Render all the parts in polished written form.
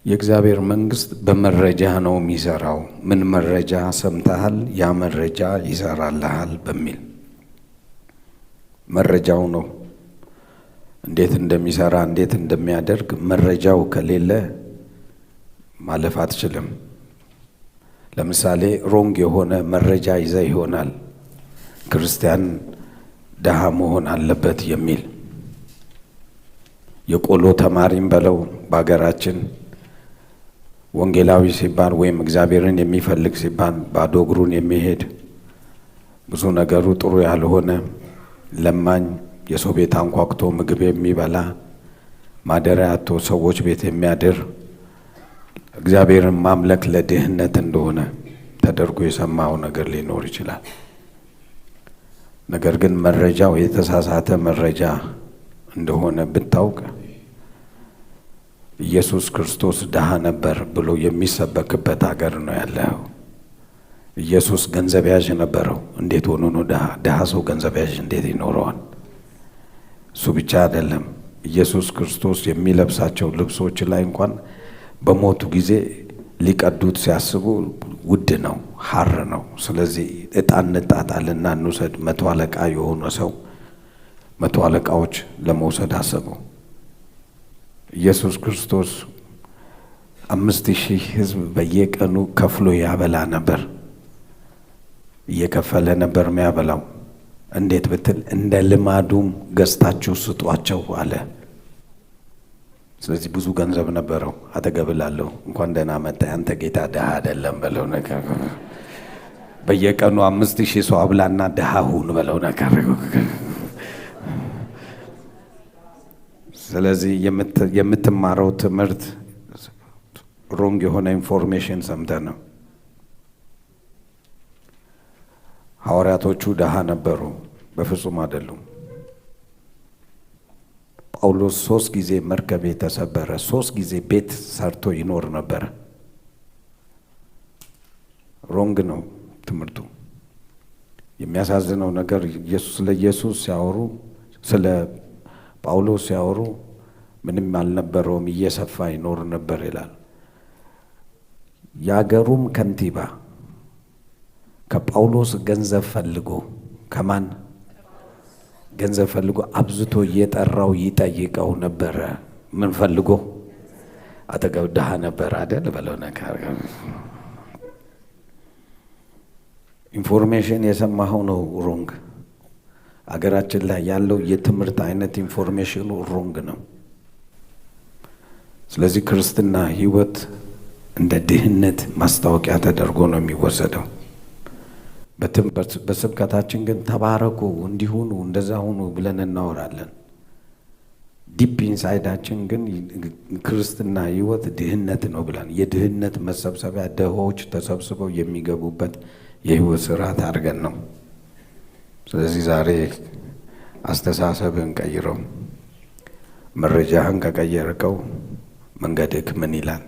የእግዚአብሔር መንግስት በመረጃ ነው የሚሰራው። ምን መረጃ ሰምተሃል? ያ መረጃ ይሰራልሃል በሚል መረጃው ነው እንዴት እንደሚሰራ እንዴት እንደሚያደርግ። መረጃው ከሌለ ማለፍ አትችልም። ለምሳሌ ሮንግ የሆነ መረጃ ይዘህ ይሆናል ክርስቲያን ደሃ መሆን አለበት የሚል የቆሎ ተማሪም በለው በአገራችን ወንጌላዊ ሲባል ወይም እግዚአብሔርን የሚፈልግ ሲባል ባዶ እግሩን የሚሄድ ብዙ ነገሩ ጥሩ ያልሆነ ለማኝ፣ የሰው ቤት አንኳኩቶ ምግብ የሚበላ ማደሪያ አጥቶ ሰዎች ቤት የሚያድር እግዚአብሔርን ማምለክ ለድህነት እንደሆነ ተደርጎ የሰማው ነገር ሊኖር ይችላል። ነገር ግን መረጃው የተሳሳተ መረጃ እንደሆነ ብታውቅ ኢየሱስ ክርስቶስ ድሃ ነበር ብሎ የሚሰበክበት ሀገር ነው ያለው። ኢየሱስ ገንዘብ ያዥ ነበረው። እንዴት ሆኖ ነው ድሃ ሰው ገንዘብ ያዥ እንዴት ይኖረዋል? እሱ ብቻ አይደለም። ኢየሱስ ክርስቶስ የሚለብሳቸው ልብሶች ላይ እንኳን በሞቱ ጊዜ ሊቀዱት ሲያስቡ ውድ ነው፣ ሐር ነው። ስለዚህ ዕጣን እንጣጣልና እንውሰድ። 100 አለቃ የሆነ ሰው 100 አለቃዎች ለመውሰድ አሰቡ። ኢየሱስ ክርስቶስ 5000 ሕዝብ በየቀኑ ከፍሎ ያበላ ነበር። እየከፈለ ነበር የሚያበላው። እንዴት ብትል እንደ ልማዱም ገዝታችሁ ስጧቸው አለ። ስለዚህ ብዙ ገንዘብ ነበረው። አተገብላለሁ እንኳን ደህና መጣ አንተ ጌታ ድሃ አይደለም በለው ነገር። በየቀኑ 5000 ሰው አብላና ድሃ ሁን በለው ነገር። ስለዚህ የምትማረው ትምህርት ሮንግ የሆነ ኢንፎርሜሽን ሰምተህ ነው። ሐዋርያቶቹ ድሃ ነበሩ? በፍጹም አይደሉም። ጳውሎስ 3 ጊዜ መርከብ ተሰበረ፣ 3 ጊዜ ቤት ሰርቶ ይኖር ነበር። ሮንግ ነው ትምህርቱ። የሚያሳዝነው ነገር ስለ ኢየሱስ ሲያወሩ ስለ ጳውሎስ ሲያወሩ ምንም አልነበረውም፣ እየሰፋ ይኖር ነበር ይላል። የአገሩም ከንቲባ ከጳውሎስ ገንዘብ ፈልጎ ከማን ገንዘብ ፈልጎ አብዝቶ እየጠራው ይጠይቀው ነበረ። ምን ፈልጎ? አጠገብ ድሃ ነበር አይደል በለው ነገር። ኢንፎርሜሽን የሰማኸው ነው ሮንግ። አገራችን ላይ ያለው የትምህርት አይነት ኢንፎርሜሽኑ ሮንግ ነው። ስለዚህ ክርስትና ሕይወት እንደ ድህነት ማስታወቂያ ተደርጎ ነው የሚወሰደው። በስብከታችን ግን ተባረኩ፣ እንዲሁኑ እንደዛ ሁኑ ብለን እናወራለን። ዲፕ ኢንሳይዳችን ግን ክርስትና ሕይወት ድህነት ነው ብለን የድህነት መሰብሰቢያ ደሆች ተሰብስበው የሚገቡበት የሕይወት ስርዓት አድርገን ነው። ስለዚህ ዛሬ አስተሳሰብህን ቀይረው። መረጃህን ከቀየርከው መንገድህ ምን ይላል?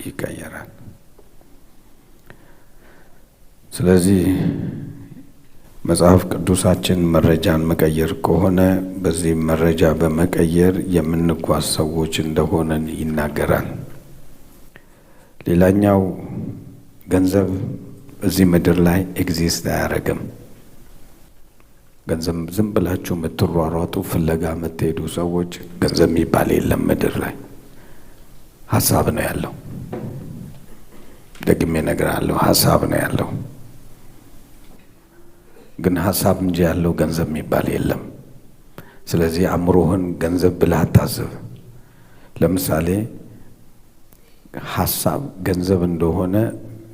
ይቀየራል። ስለዚህ መጽሐፍ ቅዱሳችን መረጃን መቀየር ከሆነ በዚህ መረጃ በመቀየር የምንጓዝ ሰዎች እንደሆነን ይናገራል። ሌላኛው ገንዘብ እዚህ ምድር ላይ ኤግዚስት አያደርግም። ገንዘብ ዝም ብላችሁ የምትሯሯጡ ፍለጋ የምትሄዱ ሰዎች ገንዘብ የሚባል የለም ምድር ላይ። ሀሳብ ነው ያለው። ደግሜ እነግርሃለሁ፣ ሀሳብ ነው ያለው። ግን ሀሳብ እንጂ ያለው ገንዘብ የሚባል የለም። ስለዚህ አእምሮህን ገንዘብ ብለህ አታስብ። ለምሳሌ ሀሳብ ገንዘብ እንደሆነ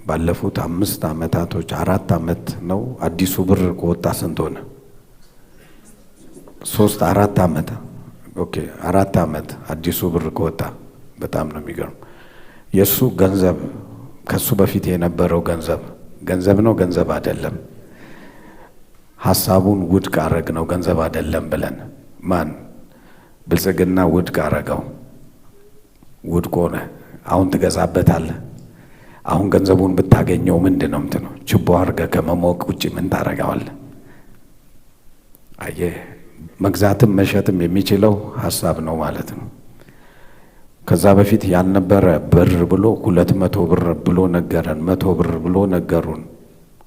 ባለፉት 5 ዓመታቶች 4 ዓመት ነው አዲሱ ብር ከወጣ ስንት ሆነ? 3-4 ዓመት። ኦኬ 4 ዓመት አዲሱ ብር ከወጣ በጣም ነው የሚገርም። የሱ ገንዘብ ከሱ በፊት የነበረው ገንዘብ ነው ገንዘብ አይደለም። ሐሳቡን ውድቅ አረግ ነው ገንዘብ አይደለም ብለን ማን ብልጽግና ውድቅ አረገው። ውድቅ ሆነ። አሁን ትገዛበታለህ። አሁን ገንዘቡን ብታገኘው ምንድነው ምትነው? ችቦ አድርገህ ከመሞቅ ውጪ ምን ታረጋዋለህ? አየህ፣ መግዛትም መሸጥም የሚችለው ሐሳብ ነው ማለት ነው። ከዛ በፊት ያልነበረ ብር ብሎ 200 ብር ብሎ ነገረን። 100 ብር ብሎ ነገሩን።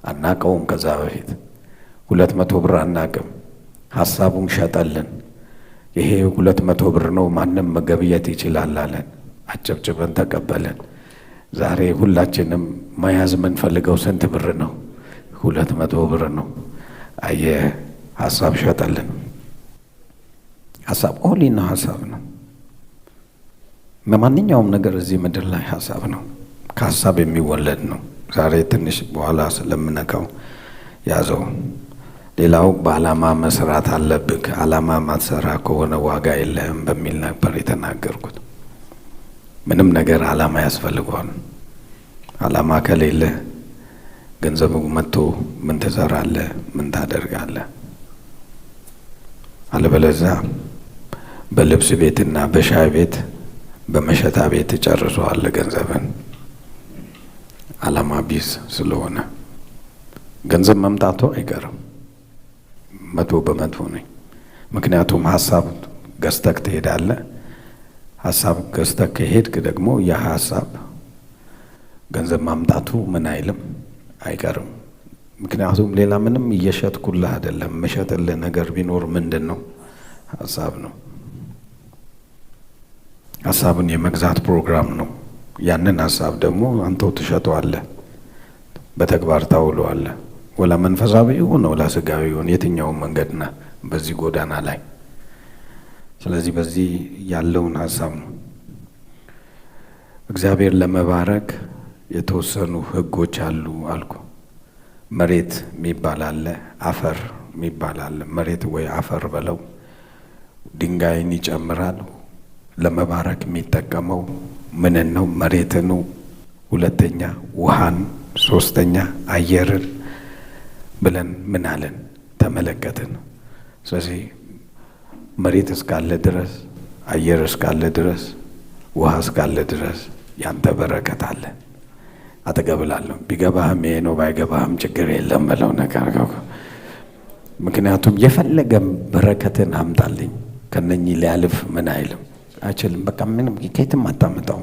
አናቀውም። ከዛ በፊት 200 ብር አናቅም። ሐሳቡን ሸጠልን። ይሄ 200 ብር ነው፣ ማንም መገብየት ይችላል አለን። አጨብጭበን ተቀበለን። ዛሬ ሁላችንም መያዝ የምንፈልገው ስንት ብር ነው? 200 ብር ነው። አየህ፣ ሐሳብ ሸጠልን። ሐሳብ ኦሊና ሐሳብ ነው። በማንኛውም ነገር እዚህ ምድር ላይ ሐሳብ ነው። ከሐሳብ የሚወለድ ነው። ዛሬ ትንሽ በኋላ ስለምነካው ያዘው። ሌላው በዓላማ መስራት አለብህ። ዓላማ ማትሰራ ከሆነ ዋጋ የለህም በሚል ነበር የተናገርኩት። ምንም ነገር ዓላማ ያስፈልገዋል። ዓላማ ከሌለ ገንዘቡ መጥቶ ምን ትሰራለህ? ምን ታደርጋለህ? አለበለዚያ በልብስ ቤትና በሻይ ቤት በመሸታ ቤት ጨርሰዋለህ ገንዘብን። ዓላማ ቢስ ስለሆነ ገንዘብ መምጣቱ አይቀርም። 100% ነኝ። ምክንያቱም ሀሳብ ገዝተህ ትሄዳለህ። ሀሳብ ገዝተህ ከሄድክ ደግሞ ያ ሀሳብ ገንዘብ ማምጣቱ ምን አይልም አይቀርም። ምክንያቱም ሌላ ምንም እየሸጥኩልህ አይደለም። መሸጥልህ ነገር ቢኖር ምንድን ነው? ሀሳብ ነው። ሀሳብን የመግዛት ፕሮግራም ነው። ያንን ሀሳብ ደግሞ አንተው ትሸጠዋለህ፣ በተግባር ታውለዋለህ። ወላ መንፈሳዊ ይሁን ወላ ስጋዊ ይሁን የትኛውም መንገድና በዚህ ጎዳና ላይ። ስለዚህ በዚህ ያለውን ሀሳብ ነው እግዚአብሔር ለመባረክ የተወሰኑ ህጎች አሉ አልኩ። መሬት የሚባል አለ፣ አፈር የሚባል አለ። መሬት ወይ አፈር በለው ድንጋይን ይጨምራል። ለመባረክ የሚጠቀመው ምንን ነው? መሬትን ነው። ሁለተኛ ውሃን፣ ሶስተኛ አየርን ብለን ምን አለን? ተመለከትን። ስለዚህ መሬት እስካለ ድረስ፣ አየር እስካለ ድረስ፣ ውሃ እስካለ ድረስ ያንተ በረከት አለ። አጠገብላለሁ። ቢገባህም ይሄ ነው፣ ባይገባህም ችግር የለም በለው ነገር። ምክንያቱም የፈለገም በረከትን አምጣልኝ ከነኚህ ሊያልፍ ምን አይልም አይችልም። በቃ ምንም ከየትም አታመጣው።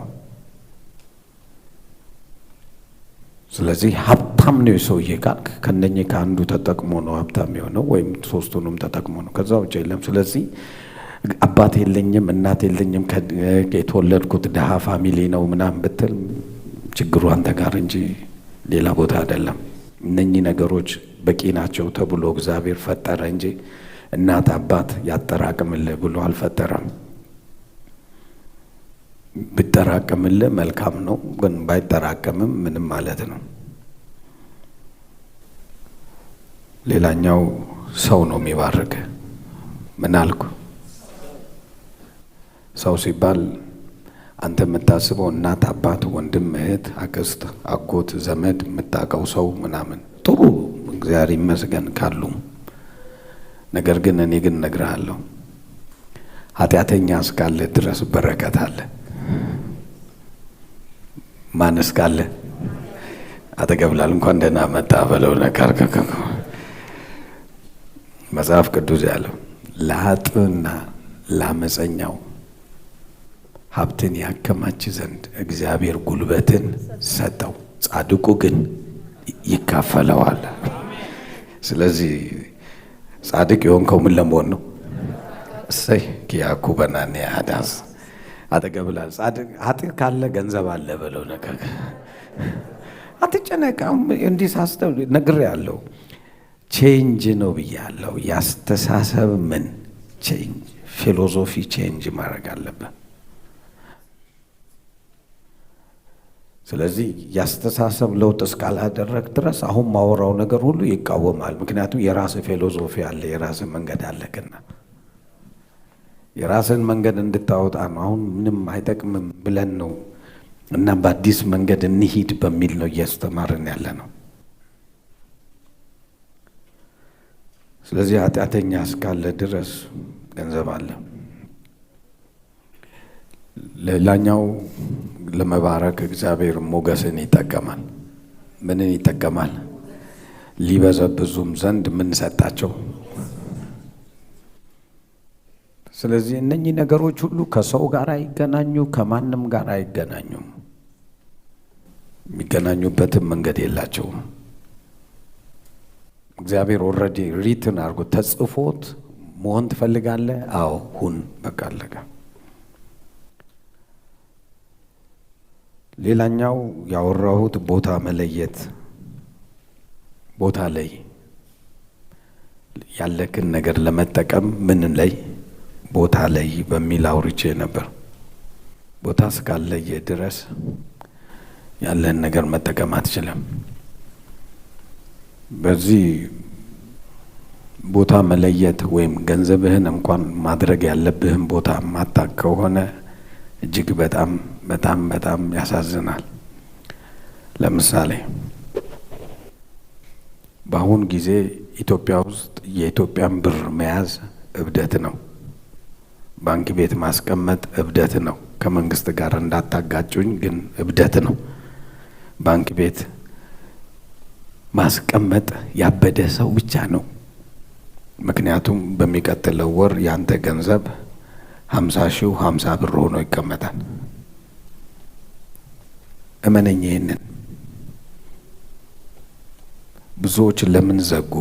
ስለዚህ ሀብታም ነው የሰውዬ ካልክ ከነኚህ ከአንዱ ተጠቅሞ ነው ሀብታም የሆነው፣ ወይም ሶስቱንም ተጠቅሞ ነው። ከዛ ውጭ የለም። ስለዚህ አባት የለኝም እናት የለኝም የተወለድኩት ድሃ ፋሚሊ ነው ምናምን ብትል ችግሩ አንተ ጋር እንጂ ሌላ ቦታ አይደለም። እነኚህ ነገሮች በቂ ናቸው ተብሎ እግዚአብሔር ፈጠረ እንጂ እናት አባት ያጠራቅምልህ ብሎ አልፈጠረም። ብጠራቅምልህ መልካም ነው፣ ግን ባይጠራቅምም ምንም ማለት ነው። ሌላኛው ሰው ነው የሚባርክ። ምን አልኩ? ሰው ሲባል አንተ የምታስበው እናት አባት፣ ወንድም እህት፣ አክስት፣ አጎት፣ ዘመድ የምታውቀው ሰው ምናምን ጥሩ እግዚአብሔር ይመስገን ካሉ። ነገር ግን እኔ ግን እነግርሃለሁ ኃጢአተኛ እስካለ ድረስ በረከት አለ። ማን እስካለ? አጠገብላል እንኳን ደህና መጣ በለው ነገር መጽሐፍ ቅዱስ ያለው ለኃጥእና ለአመፀኛው ሀብትን ያከማች ዘንድ እግዚአብሔር ጉልበትን ሰጠው፣ ጻድቁ ግን ይካፈለዋል። ስለዚህ ጻድቅ የሆንከው ምን ለመሆን ነው? እሰይ ኪያኩ በናኔ አዳስ አጠገብላል። ጻድቅ ኃጥእ ካለ ገንዘብ አለ በለው ነገር። አትጨነቃም። እንዲህ ሳስተው ነግሬሃለሁ። ቼንጅ ነው ብያለሁ። ያስተሳሰብ ምን ቼንጅ፣ ፊሎሶፊ ቼንጅ ማድረግ አለብን። ስለዚህ ያስተሳሰብ ለውጥ እስካላደረግ ድረስ አሁን ማወራው ነገር ሁሉ ይቃወማል። ምክንያቱም የራስህ ፊሎሶፊ አለ፣ የራስህ መንገድ አለክና የራስን መንገድ እንድታወጣ ነው። አሁን ምንም አይጠቅምም ብለን ነው እና በአዲስ መንገድ እንሂድ በሚል ነው እያስተማርን ያለ ነው። ስለዚህ ኃጢአተኛ እስካለ ድረስ ገንዘብ አለ። ሌላኛው ለመባረክ እግዚአብሔር ሞገስን ይጠቀማል። ምንን ይጠቀማል? ሊበዘብዙም ዘንድ ምን ሰጣቸው? ስለዚህ እነኚህ ነገሮች ሁሉ ከሰው ጋር አይገናኙ፣ ከማንም ጋር አይገናኙም። የሚገናኙበትም መንገድ የላቸውም። እግዚአብሔር ኦልሬዲ ሪትን አድርጎ ተጽፎት መሆን ትፈልጋለህ? አዎ ሁን፣ በቃ አለቀ። ሌላኛው ያወራሁት ቦታ መለየት፣ ቦታ ላይ ያለክን ነገር ለመጠቀም ምን ላይ ቦታ ላይ በሚል አውርቼ ነበር። ቦታ እስካለየ ድረስ ያለን ነገር መጠቀም አትችልም። በዚህ ቦታ መለየት ወይም ገንዘብህን እንኳን ማድረግ ያለብህን ቦታ ማጣቅ ከሆነ እጅግ በጣም በጣም በጣም ያሳዝናል። ለምሳሌ በአሁን ጊዜ ኢትዮጵያ ውስጥ የኢትዮጵያን ብር መያዝ እብደት ነው። ባንክ ቤት ማስቀመጥ እብደት ነው። ከመንግስት ጋር እንዳታጋጩኝ፣ ግን እብደት ነው። ባንክ ቤት ማስቀመጥ ያበደ ሰው ብቻ ነው። ምክንያቱም በሚቀጥለው ወር ያንተ ገንዘብ 50,000 50 ብር ሆኖ ይቀመጣል። እመነኝ ይሄንን። ብዙዎች ለምን ዘጉ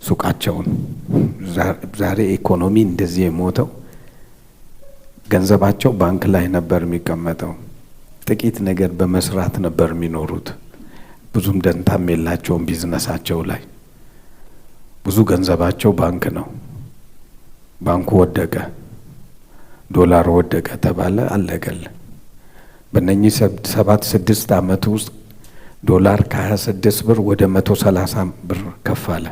ሱቃቸውን? ዛሬ ኢኮኖሚ እንደዚህ የሞተው ገንዘባቸው ባንክ ላይ ነበር የሚቀመጠው። ጥቂት ነገር በመስራት ነበር የሚኖሩት። ብዙም ደንታም የላቸውም ቢዝነሳቸው ላይ። ብዙ ገንዘባቸው ባንክ ነው። ባንኩ ወደቀ፣ ዶላር ወደቀ ተባለ፣ አለቀል። በእነኚህ 7-6 ዓመት ውስጥ ዶላር ከ26 ብር ወደ 130 ብር ከፍ አለ።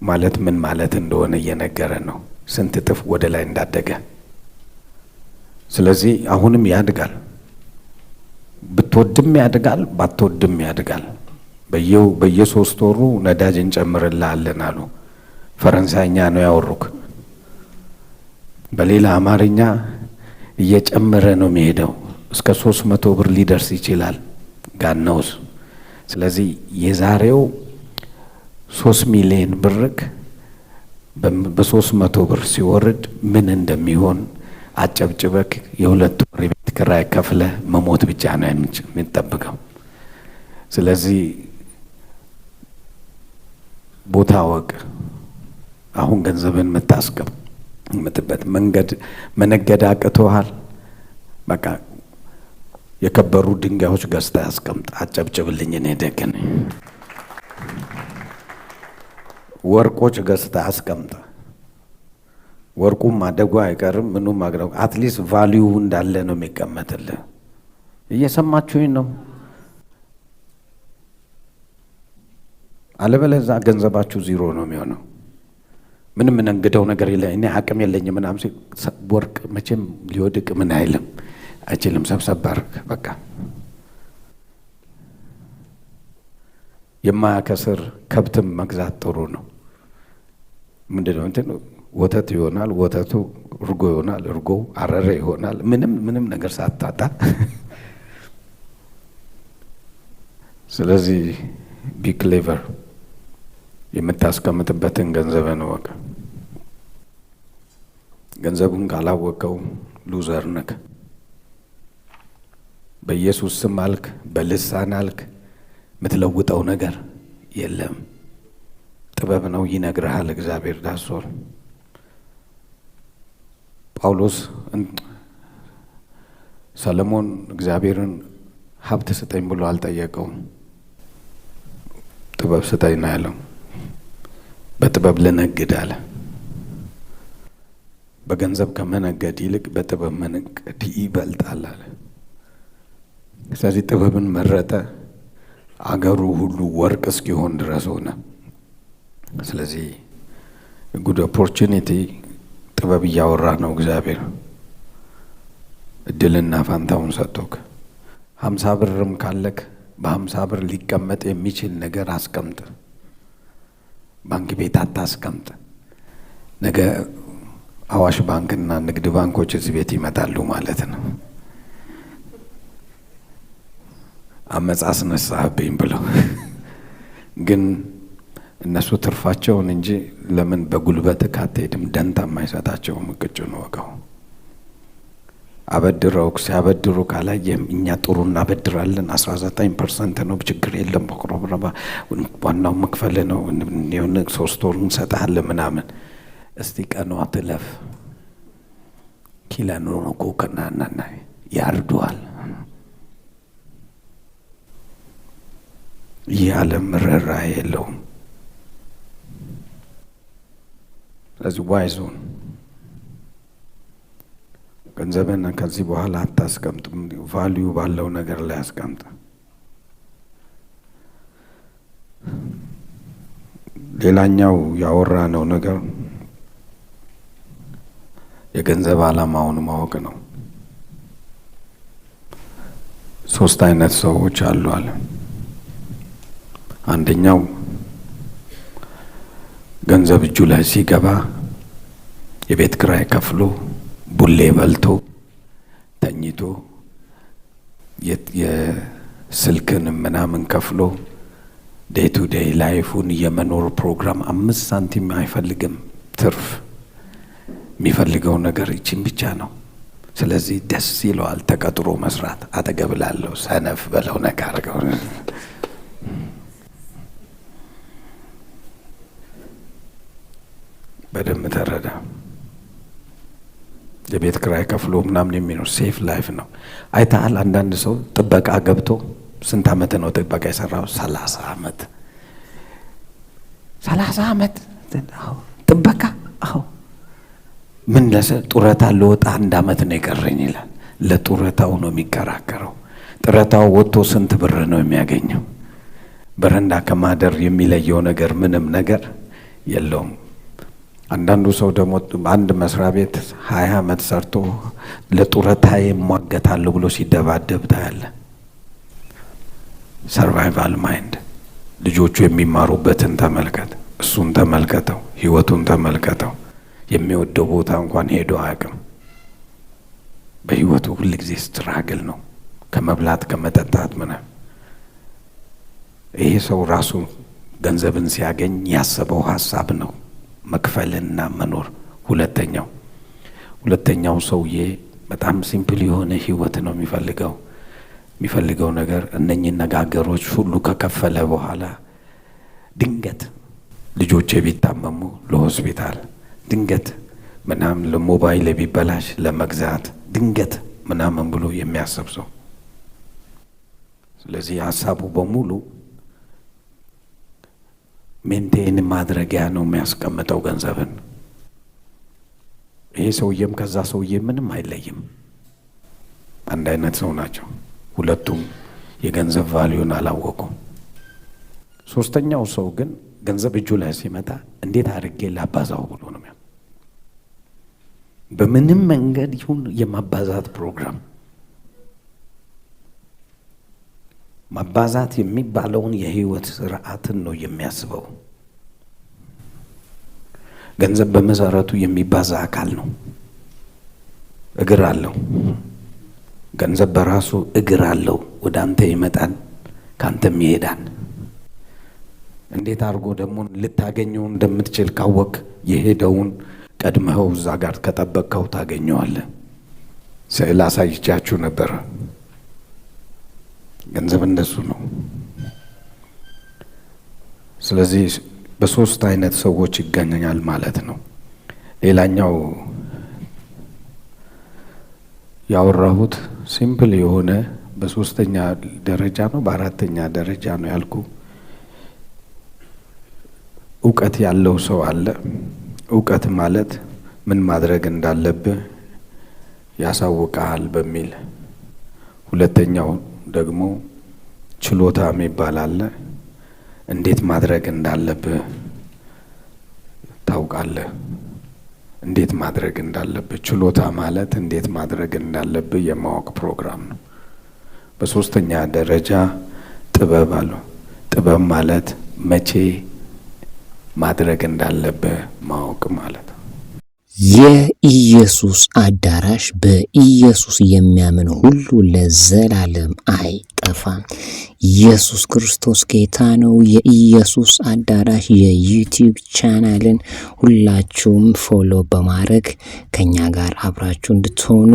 ማለት ምን ማለት እንደሆነ እየነገረ ነው፣ ስንት እጥፍ ወደ ላይ እንዳደገ። ስለዚህ አሁንም ያድጋል። ብትወድም ያድጋል፣ ባትወድም ያድጋል። በየ3 ወሩ ነዳጅ እንጨምርልሃለን አሉ። ፈረንሳይኛ ነው ያወሩክ። በሌላ አማርኛ እየጨመረ ነው የሚሄደው። እስከ 300 ብር ሊደርስ ይችላል ጋናውስ። ስለዚህ የዛሬው 3 ሚሊዮን ብርክ በ300 ብር ሲወርድ ምን እንደሚሆን አጨብጭበክ የ2 ወር ቤት ኪራይ ከፍለ መሞት ብቻ ነው የሚጠብቀው። ስለዚህ ቦታ ወቅ። አሁን ገንዘብን የምታስቀምጥበት መንገድ መነገድ አቅቶሃል። በቃ የከበሩ ድንጋዮች ገዝታ ያስቀምጥ። አጨብጭብልኝ። እኔ ደግን ወርቆች ገዝታ አስቀምጥ። ወርቁም ማደጉ አይቀርም፣ ምኑም ማግረው አትሊስት ቫልዩ እንዳለ ነው የሚቀመጥልህ። እየሰማችሁኝ ነው? አለበለዚያ ገንዘባችሁ ዜሮ ነው የሚሆነው። ምንም እንግደው ነገር የለ። እኔ አቅም የለኝም ምናምን ሲል ወርቅ መቼም ሊወድቅ ምን አይልም አይችልም። ሰብሰብ አድርግ በቃ። የማያከስር ከብትም መግዛት ጥሩ ነው። ምንድነው እንትን ወተት ይሆናል፣ ወተቱ እርጎ ይሆናል፣ እርጎ አረረ ይሆናል። ምንም ነገር ሳታጣ። ስለዚህ ቢ ክሌቨር። የምታስቀምጥበትን ገንዘብን ወቅ። ገንዘቡን ካላወቀው ሉዘር ነክ። በኢየሱስ ስም አልክ፣ በልሳን አልክ፣ የምትለውጠው ነገር የለም። ጥበብ ነው ይነግርሃል እግዚአብሔር ዳሶር። ጳውሎስ ሰለሞን እግዚአብሔርን ሀብት ስጠኝ ብሎ አልጠየቀውም። ጥበብ ስጠኝ ነው ያለው። በጥበብ ልነግድ አለ። በገንዘብ ከመነገድ ይልቅ በጥበብ መነገድ ይበልጣል አለ። ስለዚህ ጥበብን መረጠ። አገሩ ሁሉ ወርቅ እስኪሆን ድረስ ሆነ። ስለዚህ ጉድ ኦፖርቹኒቲ ጥበብ እያወራ ነው እግዚአብሔር። እድልና ፋንታውን ሰጥቶክ 50 ብርም ካለክ በ50 ብር ሊቀመጥ የሚችል ነገር አስቀምጥ። ባንክ ቤት አታስቀምጥ። ነገ አዋሽ ባንክና ንግድ ባንኮች እዚህ ቤት ይመጣሉ ማለት ነው። አመጽ አስነሳህብኝ ብለው ግን እነሱ ትርፋቸውን እንጂ ለምን በጉልበት ካትሄድም ደንታ የማይሰጣቸውም ቅጭ ነው ወቀው አበድረው ሲያበድሩ ካላየም እኛ ጥሩ እናበድራለን 19% ነው ችግር የለም በቅሮብረባ ዋናው መክፈል ነው የሆነ 3 ወር እንሰጣለን ምናምን እስቲ ቀኗ ትለፍ ኪላኑ ነው ኮከናና ያርዱዋል ያለም ረራ የለውም ስለዚህ ዋይዞን ገንዘብን ከዚህ በኋላ አታስቀምጥ ቫልዩ ባለው ነገር ላይ አስቀምጥ ሌላኛው ያወራነው ነገር የገንዘብ ዓላማውን ማወቅ ነው 3 አይነት ሰዎች አሉ አለ አንደኛው ገንዘብ እጁ ላይ ሲገባ የቤት ኪራይ ከፍሎ ቡሌ በልቶ ተኝቶ የስልክን ምናምን ከፍሎ ዴይ ቱ ዴይ ላይፉን የመኖር ፕሮግራም 5 ሳንቲም አይፈልግም ትርፍ የሚፈልገው ነገር ይችን ብቻ ነው ስለዚህ ደስ ይለዋል ተቀጥሮ መስራት አጠገብላለሁ ሰነፍ በለው ነካርገው በደም ተረዳ የቤት ኪራይ ከፍሎ ምናምን የሚኖር ሴፍ ላይፍ ነው አይታል አንዳንድ ሰው ጥበቃ ገብቶ ስንት አመት ነው ጥበቃ የሰራው 30 አመት 30 አመት ጥበቃ ምን ለሰ ጡረታ ለወጣ 1 አመት ነው የቀረኝ ይላል ለጡረታው ነው የሚከራከረው ጡረታው ወጥቶ ስንት ብር ነው የሚያገኘው በረንዳ ከማደር የሚለየው ነገር ምንም ነገር የለውም አንዳንዱ ሰው ደግሞ አንድ መስሪያ ቤት 20 አመት ሰርቶ ለጡረታዬ ማገታለሁ ብሎ ሲደባደብ ታያለ ሰርቫይቫል ማይንድ ልጆቹ የሚማሩበትን ተመልከት እሱን ተመልከተው ህይወቱን ተመልከተው የሚወደው ቦታ እንኳን ሄዶ አያውቅም በህይወቱ ሁሉ ጊዜ ስትራግል ነው ከመብላት ከመጠጣት ምናምን ይሄ ሰው ራሱ ገንዘብን ሲያገኝ ያሰበው ሐሳብ ነው መክፈልና መኖር ሁለተኛው ሰውዬ በጣም ሲምፕል የሆነ ህይወት ነው የሚፈልገው ነገር እነኚህ ነጋገሮች ሁሉ ከከፈለ በኋላ ድንገት ልጆቼ ቢታመሙ ለሆስፒታል ድንገት ምናምን ለሞባይል ቢበላሽ ለመግዛት ድንገት ምናምን ብሎ የሚያስብ ሰው ስለዚህ ሐሳቡ በሙሉ ሜንቴን ማድረጊያ ነው የሚያስቀምጠው ገንዘብን ይሄ ሰውዬም ከዛ ሰውዬ ምንም አይለይም አንድ አይነት ሰው ናቸው ሁለቱም የገንዘብ ቫልዩን አላወቁም ሶስተኛው ሰው ግን ገንዘብ እጁ ላይ ሲመጣ እንዴት አድርጌ ላባዛው ብሎ ነው በምንም መንገድ ይሁን የማባዛት ፕሮግራም ማባዛት የሚባለውን የህይወት ስርዓትን ነው የሚያስበው ገንዘብ በመሰረቱ የሚባዛ አካል ነው እግር አለው ገንዘብ በራሱ እግር አለው ወደ አንተ ይመጣል ካንተም ይሄዳል እንዴት አድርጎ ደግሞ ልታገኘው እንደምትችል ካወቅ የሄደውን ቀድመው እዛ ጋር ከጠበቀው ታገኘዋለህ ስዕል አሳይቻችሁ ነበር ገንዘብ እንደሱ ነው ስለዚህ በ3 አይነት ሰዎች ይገኛል ማለት ነው ሌላኛው ያወራሁት ሲምፕል የሆነ በ3ኛ ደረጃ ነው በ4ኛ ደረጃ ነው ያልኩ ዕውቀት ያለው ሰው አለ ዕውቀት ማለት ምን ማድረግ እንዳለብህ ያሳውቃል በሚል ሁለተኛው ደግሞ ችሎታ የሚባል አለ እንዴት ማድረግ እንዳለብህ ታውቃለህ እንዴት ማድረግ እንዳለብህ ችሎታ ማለት እንዴት ማድረግ እንዳለብህ የማወቅ ፕሮግራም ነው በ3ኛ ደረጃ ጥበብ አለው ጥበብ ማለት መቼ ማድረግ እንዳለብህ ማወቅ ማለት የኢየሱስ አዳራሽ በኢየሱስ የሚያምን ሁሉ ለዘላለም አይጠፋም። ኢየሱስ ክርስቶስ ጌታ ነው። የኢየሱስ አዳራሽ የዩቲዩብ ቻናልን ሁላችሁም ፎሎ በማድረግ ከኛ ጋር አብራችሁ እንድትሆኑ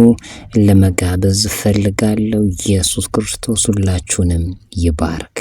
ለመጋበዝ ፈልጋለሁ። ኢየሱስ ክርስቶስ ሁላችሁንም ይባርክ።